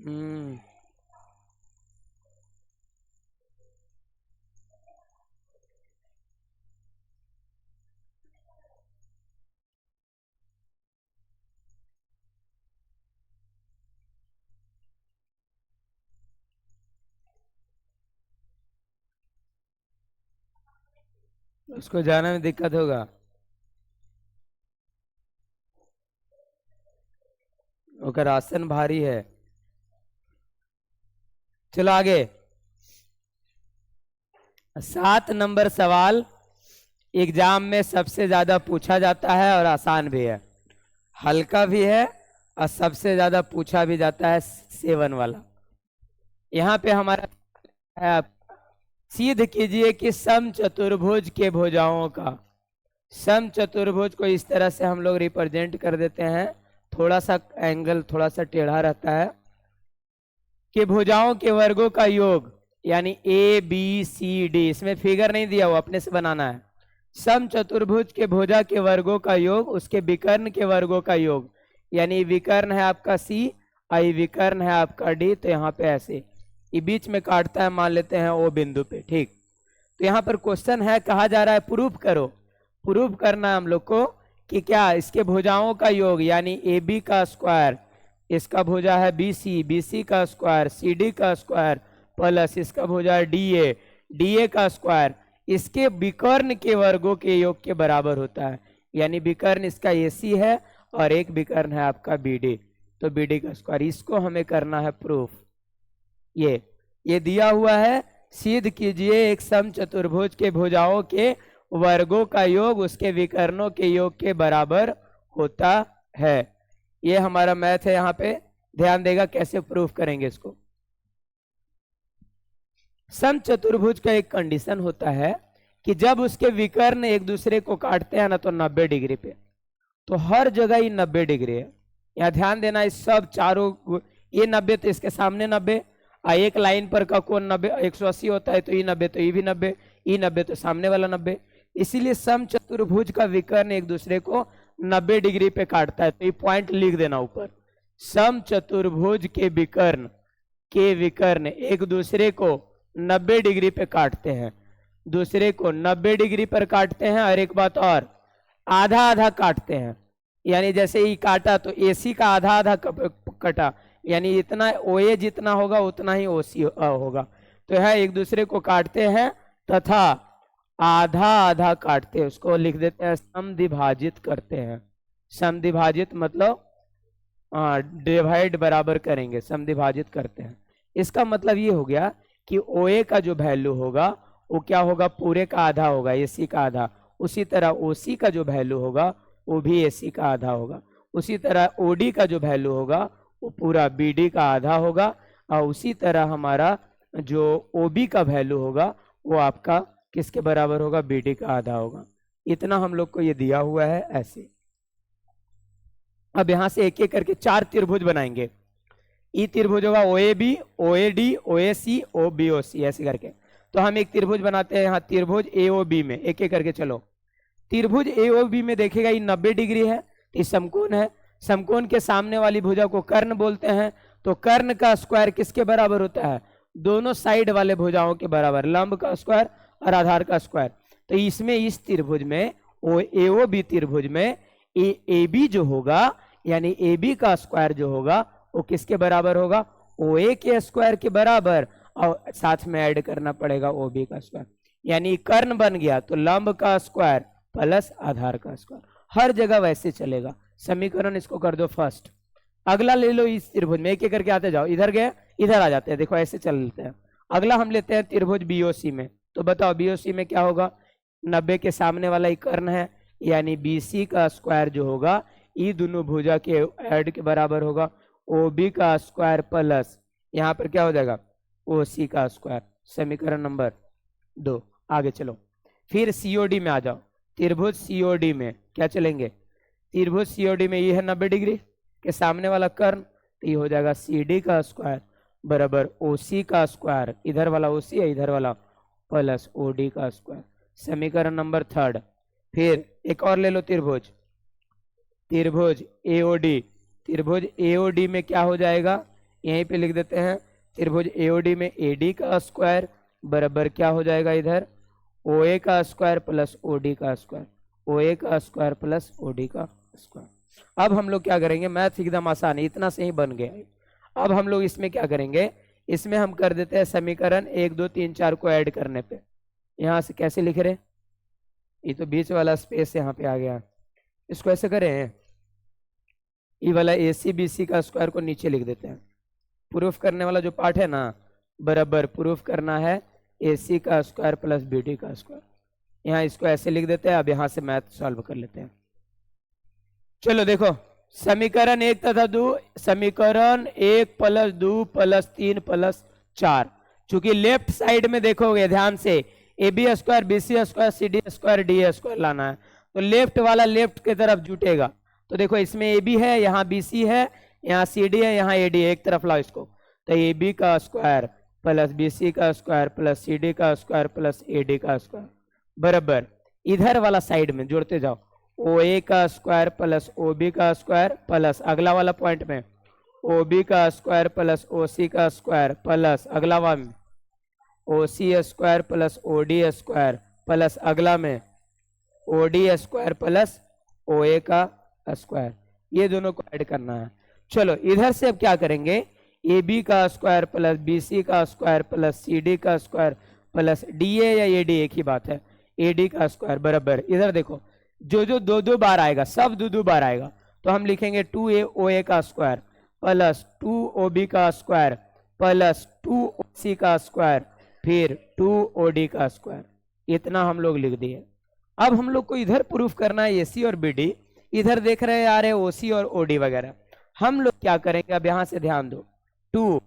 हम्म। उसको जाने में दिक्कत होगा। उसका राशन भारी है। चलो आगे। 7 नंबर सवाल एग्जाम में सबसे ज्यादा पूछा जाता है और आसान भी है, हल्का भी है, और सबसे ज्यादा पूछा भी जाता है, 7 वाला। यहाँ पे हमारा है आप, सिद्ध कीजिए कि सम चतुर्भुज के भुजाओं का। सम चतुर्भुज को इस तरह से हम लोग रिप्रेजेंट कर देते हैं, थोड़ा सा एंगल थोड़ा सा टेढ़ा रहता है, कि भुजाओं के वर्गों का योग, यानी ए बी सी डी, इसमें फिगर नहीं दिया हुआ, अपने से बनाना है। सम चतुर्भुज के भुजा के वर्गों का योग उसके विकर्ण के वर्गों का योग, यानी विकर्ण है आपका सी और विकर्ण है आपका डी, तो यहाँ पे ऐसे ये बीच में काटता है, मान लेते हैं ओ बिंदु पे, ठीक। तो यहाँ पर क्वेश्चन है, कहा जा रहा है प्रूफ करो। प्रूफ करना है हम लोग को कि क्या इसके भुजाओं का योग, यानी ए बी का स्क्वायर, इसका भुजा है बी सी, बी सी का स्क्वायर, सी डी का स्क्वायर, प्लस इसका भुजा है डी ए, डी ए का स्क्वायर, इसके विकर्ण के वर्गों के योग के बराबर होता है। यानी विकर्ण इसका ए सी है और एक विकर्ण है आपका बी डी, तो बी डी का स्क्वायर, इसको हमें करना है प्रूफ। ये दिया हुआ है, सिद्ध कीजिए एक सम चतुर्भुज के भुजाओं के वर्गों का योग उसके विकर्णों के योग के बराबर होता है। ये हमारा मैथ है, यहाँ पे ध्यान देगा कैसे प्रूफ करेंगे इसको। सम चतुर्भुज का एक कंडीशन होता है कि जब उसके विकर्ण एक दूसरे को काटते हैं ना, तो 90 डिग्री पे, तो हर जगह ये 90 डिग्री है। यहाँ ध्यान देना, इस सब चारों, ये 90 तो इसके सामने 90, एक लाइन पर का कोण 90 180 होता है, तो ये 90 तो ये भी 90, ये 90 तो सामने वाला 90, इसीलिए सम चतुर्भुज का विकर्ण एक दूसरे को 90 डिग्री पे काटता है। तो ये पॉइंट लिख देना ऊपर, सम चतुर्भुज के विकर्ण एक दूसरे को 90 डिग्री पे काटते हैं, दूसरे को 90 डिग्री पर काटते हैं, और एक बात और, आधा आधा काटते हैं। यानी जैसे ही काटा तो एसी का आधा आधा कटा, यानी इतना ओए जितना होगा उतना ही ओसी होगा। तो है एक दूसरे को काटते हैं तथा आधा आधा काटते हैं, उसको लिख देते हैं समद्विभाजित करते हैं। समद्विभाजित मतलब डिवाइड बराबर करेंगे, समद्विभाजित करते हैं। इसका मतलब ये हो गया कि ओए का जो वैल्यू होगा वो क्या होगा, पूरे का आधा होगा, एसी का आधा। उसी तरह ओसी का जो वैल्यू होगा वो भी एसी का आधा होगा। उसी तरह ओडी का जो वैल्यू होगा वो पूरा बीडी का आधा होगा, और उसी तरह हमारा जो ओबी का वैल्यू होगा वो आपका किसके बराबर होगा, बीडी का आधा होगा। इतना हम लोग को ये दिया हुआ है ऐसे। अब यहां से एक एक करके 4 त्रिभुज बनाएंगे। ई त्रिभुज होगा O A B, O A D, O A C, O B O C, ऐसे करके। तो हम एक त्रिभुज बनाते हैं यहाँ, त्रिभुज ए ओ बी में, एक एक करके चलो। त्रिभुज ए ओ बी में देखेगा ये 90 डिग्री है, तो समकोण है। समकोण के सामने वाली भुजा को कर्ण बोलते हैं। तो कर्ण का स्क्वायर किसके बराबर होता है, दोनों साइड वाले भुजाओं के बराबर, लंब का स्क्वायर और आधार का स्क्वायर। तो इसमें इस त्रिभुज में ए ओ बी त्रिभुज में ए बी जो होगा, यानी ए बी का स्क्वायर जो होगा वो किसके बराबर होगा, ओ ए के स्क्वायर के बराबर, और साथ में ऐड करना पड़ेगा ओ बी का स्क्वायर। यानी कर्ण बन गया तो लंब का स्क्वायर प्लस आधार का स्क्वायर, हर जगह वैसे चलेगा। समीकरण इसको कर दो फर्स्ट। अगला ले लो इस त्रिभुज में, एक एक करके आते जाओ, इधर गए इधर आ जाते हैं, देखो ऐसे चल लेते हैं। अगला हम लेते हैं त्रिभुज बीओसी में। तो बताओ बीओसी में क्या होगा, 90 के सामने वाला ही कर्ण है, यानी बीसी का स्क्वायर जो होगा ये दोनों भुजा के ऐड के बराबर होगा, ओबी का स्क्वायर प्लस यहाँ पर क्या हो जाएगा, ओसी का स्क्वायर। समीकरण नंबर 2। आगे चलो, फिर सीओडी में आ जाओ। त्रिभुज सीओडी में क्या चलेंगे, त्रिभुज सीओडी में ये है 90 डिग्री के सामने वाला कर्ण, तो ये हो जाएगा सी डी का स्क्वायर बराबर ओसी का स्क्वायर, इधर वाला ओसी है इधर वाला, प्लस ओ डी का स्क्वायर। समीकरण नंबर 3। फिर एक और ले लो त्रिभुज, त्रिभुज एओडी। त्रिभुज एओडी में क्या हो जाएगा, यहीं पे लिख देते हैं त्रिभुज एओडी में एडी का स्क्वायर बराबर क्या हो जाएगा इधर ओए का स्क्वायर प्लस ओडी का स्क्वायर, ओए का स्क्वायर प्लस ओडी का स्क्वायर। अब हम लोग क्या करेंगे, मैथ एकदम आसान है, इतना से ही बन गया है। अब हम लोग इसमें क्या करेंगे, इसमें हम कर देते हैं समीकरण 1 2 3 4 को ऐड करने पे। यहाँ से कैसे लिख रहे, ये तो बीच वाला स्पेस यहाँ पे आ गया, इसको ऐसे करें, ये वाला ए सी बी सी का स्क्वायर को नीचे लिख देते हैं। प्रूफ करने वाला जो पार्ट है ना, बराबर प्रूफ करना है ए सी का स्क्वायर प्लस बी डी का स्क्वायर। यहाँ इसको ऐसे लिख देते हैं। अब यहाँ से मैथ सॉल्व कर लेते हैं। चलो देखो, समीकरण 1 तथा 2, समीकरण 1 प्लस 2 प्लस 3 प्लस 4, चूंकि लेफ्ट साइड में देखोगे ध्यान से a b square b c square c d square d square लाना है, तो लेफ्ट वाला लेफ्ट की तरफ जुटेगा। तो देखो इसमें ए बी है, यहाँ बी सी है, यहाँ सी डी है, यहाँ ए डी है, एक तरफ लाओ इसको। तो ए बी का स्क्वायर प्लस बी सी का स्क्वायर प्लस सी डी का स्क्वायर प्लस ए डी का स्क्वायर बराबर इधर वाला साइड में जोड़ते जाओ, ओ ए का स्क्वायर प्लस ओ बी का स्क्वायर प्लस अगला वाला पॉइंट में ओ बी का स्क्वायर प्लस ओ सी का स्क्वायर प्लस अगला वाला में O C square plus O D square plus अगला में O D square plus O A का स्क्वायर। ये दोनों को ऐड करना है। चलो इधर से अब क्या करेंगे, ए बी का स्क्वायर प्लस बी सी का स्क्वायर प्लस सी डी का स्क्वायर प्लस डी ए या ए डी एक ही बात है, ए डी का स्क्वायर बराबर इधर देखो जो जो दो दो बार आएगा सब दो दो बार आएगा, तो हम लिखेंगे 2a ओ ए का स्क्वायर प्लस 2 ओ बी का स्क्वायर प्लस 2 ओ सी का स्क्वायर फिर 2 ओ डी का स्क्वायर। इतना हम लोग लिख दिए। अब हम लोग को इधर प्रूफ करना है ए सी और बी डी, इधर देख रहे आ रहे ओ सी और ओ डी वगैरह। हम लोग क्या करेंगे, अब यहां से ध्यान दो, 2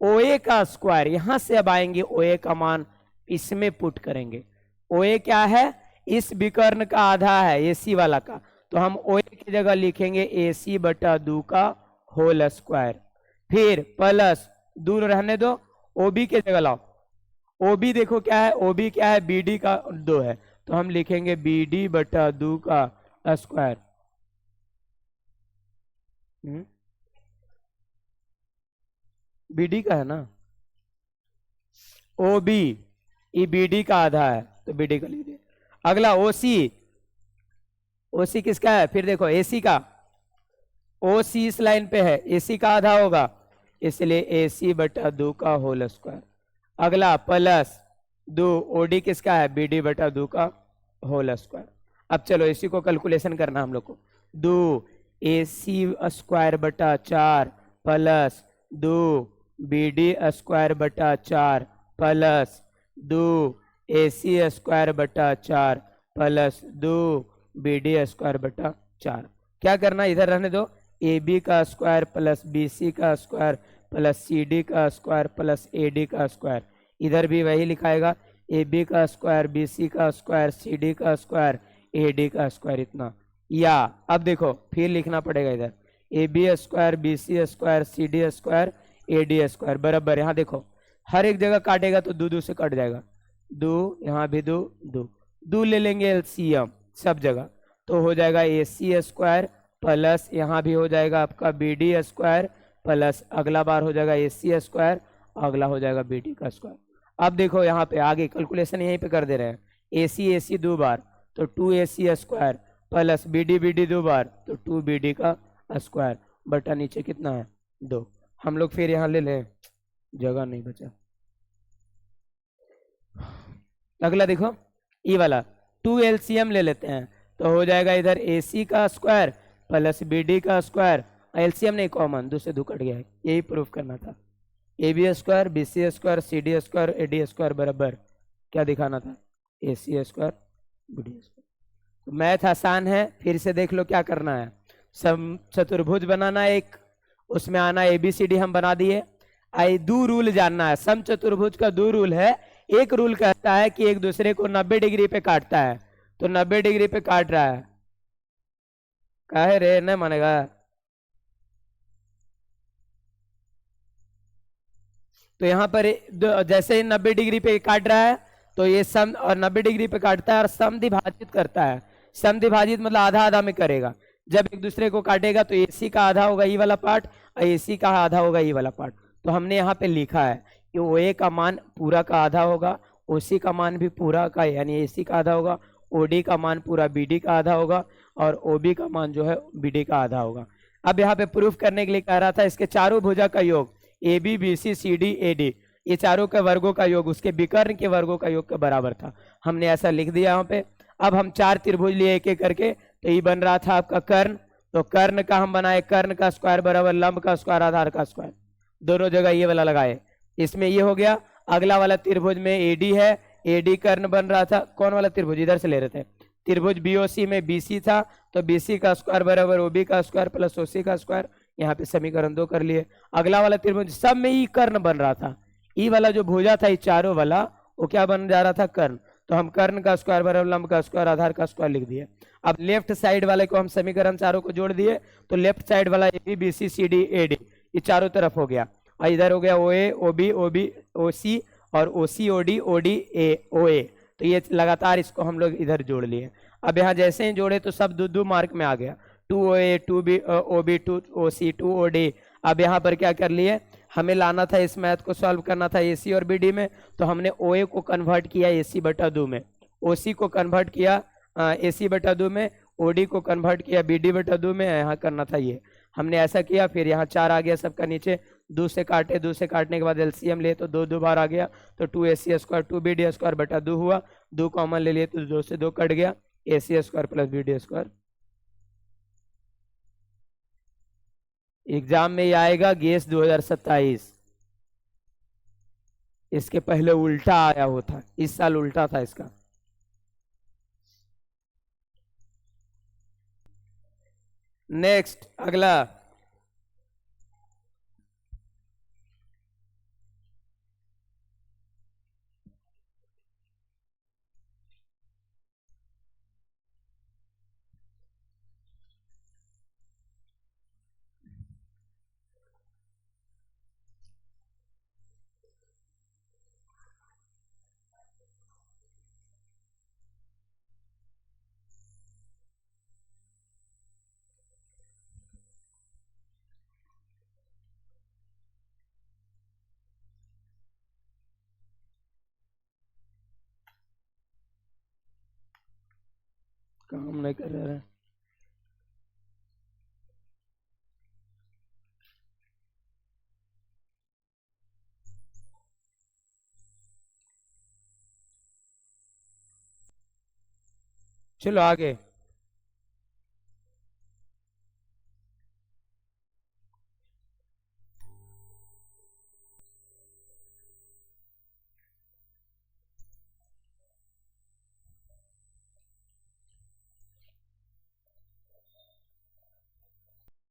ओ ए का स्क्वायर, यहां से अब आएंगे ओ ए का मान इसमें पुट करेंगे। ओ ए क्या है, इस विकर्ण का आधा है ए सी वाला का, तो हम ओ ए की जगह लिखेंगे ए सी बटा 2 का होल स्क्वायर, फिर प्लस दूर रहने दो, ओ बी की जगह लाओ, ओ बी देखो क्या है, ओ बी क्या है बी डी का 2 है, तो हम लिखेंगे बी डी बटा 2 का स्क्वायर। बी डी का है ना, o b e b d का आधा है तो बी डी का लिख दिया। अगला ओ सी, ओ सी किसका है, फिर देखो ए सी का, ओ सी इस लाइन पे है, ए सी का आधा होगा इसलिए ए सी बटा 2 का होल स्क्वायर। अगला प्लस 2 ओ डी किसका है, बी डी बटा 2 का होल स्क्वायर। अब चलो इसी को कैलकुलेशन करना हम लोग को, 2 ए सी स्क्वायर बटा 4 प्लस 2 बी डी स्क्वायर बटा 4 प्लस 2 ए सी स्क्वायर बटा 4 प्लस 2 बी डी स्क्वायर बटा 4। क्या करना, इधर रहने दो, ए बी का स्क्वायर प्लस बी सी का स्क्वायर प्लस सी डी का स्क्वायर प्लस ए डी का स्क्वायर, इधर भी वही लिखाएगा, ए बी का स्क्वायर बी सी का स्क्वायर सी डी का स्क्वायर ए डी का स्क्वायर इतना। या अब देखो फिर लिखना पड़ेगा इधर a b square b c square c d square a d square बराबर, यहाँ देखो हर एक जगह काटेगा तो 2 2 से कट जाएगा, 2 यहाँ भी 2 2 2 ले लेंगे एलसीएम सब जगह, तो हो जाएगा ए सी स्क्वायर प्लस यहाँ भी हो जाएगा आपका बी डी स्क्वायर प्लस अगला बार हो जाएगा ए सी स्क्वायर, अगला हो जाएगा बी डी का स्क्वायर। अब देखो यहाँ पे आगे कैलकुलेशन यहीं पे कर दे रहे हैं, ए सी 2 बार तो 2 ए सी स्क्वायर प्लस बी डी 2 बार तो 2 बी डी का स्क्वायर बटा नीचे कितना है 2। हम लोग फिर यहाँ ले लें, जगह नहीं बचा। अगला देखो ई वाला 2 एलसीएम ले लेते हैं, तो हो जाएगा इधर ए सी का स्क्वायर प्लस बी डी का स्क्वायर, एलसीएम नहीं कॉमन, 2 से 2 कट गया है, यही प्रूफ करना था। A b square b c square c d square a d square बराबर क्या दिखाना था, a C square b D square. तो मैथ आसान है, फिर से देख लो क्या करना है, सम चतुर्भुज बनाना है एक, उसमें आना ए बी सी डी हम बना दिए। आई 2 रूल जानना है, सम चतुर्भुज का 2 रूल है। एक रूल कहता है कि एक दूसरे को 90 डिग्री पे काटता है, तो 90 डिग्री पे काट रहा है, काहे रे नहीं मानेगा। तो यहाँ पर जैसे ही 90 डिग्री पे काट रहा है तो ये सम और 90 डिग्री पे काटता है और समद्विभाजित करता है। समद्विभाजित मतलब आधा आधा में करेगा, जब एक दूसरे को काटेगा तो एसी का आधा होगा ये वाला पार्ट और एसी का आधा होगा ये वाला पार्ट, तो हमने यहाँ पे लिखा है कि ओ ए का मान पूरा का आधा होगा, ओ सी का मान भी पूरा का यानी ए सी का आधा होगा, ओ डी का मान पूरा बी डी का आधा होगा, और ओ बी का मान जो है बी डी का आधा होगा। अब यहाँ पे प्रूफ करने के लिए कह रहा था इसके चारों भुजा का योग a b b c c d a d, ये चारों के वर्गों का योग उसके विकर्ण के वर्गों का योग के बराबर था। हमने ऐसा लिख दिया यहाँ पे। अब हम चार त्रिभुज लिए एक एक करके, तो ये बन रहा था आपका कर्ण, तो कर्ण का हम बनाए कर्ण का स्क्वायर बराबर लंब का स्क्वायर आधार का स्क्वायर, दोनों जगह ये वाला लगाए, इसमें ये हो गया। अगला वाला त्रिभुज में एडी है, एडी कर्ण बन रहा था, कौन वाला त्रिभुज इधर से ले रहे थे, त्रिभुज बीओसी में बीसी था, तो बीसी का स्क्वायर बराबर ओबी का स्क्वायर प्लस ओसी का स्क्वायर, यहाँ पे समीकरण 2 कर लिए। अगला वाला त्रिभुज सब में ई कर्ण बन रहा था, ई वाला जो भुजा था ये चारों वाला वो क्या बन जा रहा था कर्ण, तो हम कर्ण का स्क्वायर बराबर लंब का स्क्वायर आधार का स्क्वायर लिख दिए। अब लेफ्ट साइड वाले को हम समीकरण चारों को जोड़ दिए, तो लेफ्ट साइड वाला a b b c c d a d ये चारों तरफ हो गया, और इधर हो गया ओ ए ओ बी ओ सी और ओ सी ओ डी ए ओ ए, तो ये लगातार इसको हम लोग इधर जोड़ लिए। अब यहाँ जैसे ही जोड़े तो सब दो दो मार्क में आ गया, 2 ओ ए 2 बी ओ बी 2 ओ सी 2 ओ डी। अब यहाँ पर क्या कर लिए, हमें लाना था इस मैथ को सॉल्व करना था ए सी और बी डी में, तो हमने ओ ए को कन्वर्ट किया ए सी बटा 2 में, ओ सी को कन्वर्ट किया ए सी बटा 2 में, ओ डी को कन्वर्ट किया बी डी बटा 2 में, यहाँ करना था ये, हमने ऐसा किया। फिर यहाँ 4 आ गया सबका नीचे, 2 से काटे, 2 से काटने के बाद एलसीएम ले तो 2 2 बार आ गया, तो 2 ए सी स्क्वायर 2 बी डी स्क्वायर बटा 2 हुआ, 2 कॉमन ले लिए तो 2 से 2 कट गया, A C square plus B D square. Exam में ये आएगा गेस 2027, इसके पहले उल्टा आया होता, इस साल उल्टा था इसका। नेक्स्ट अगला, काम नहीं कर रहा है। चलो आगे,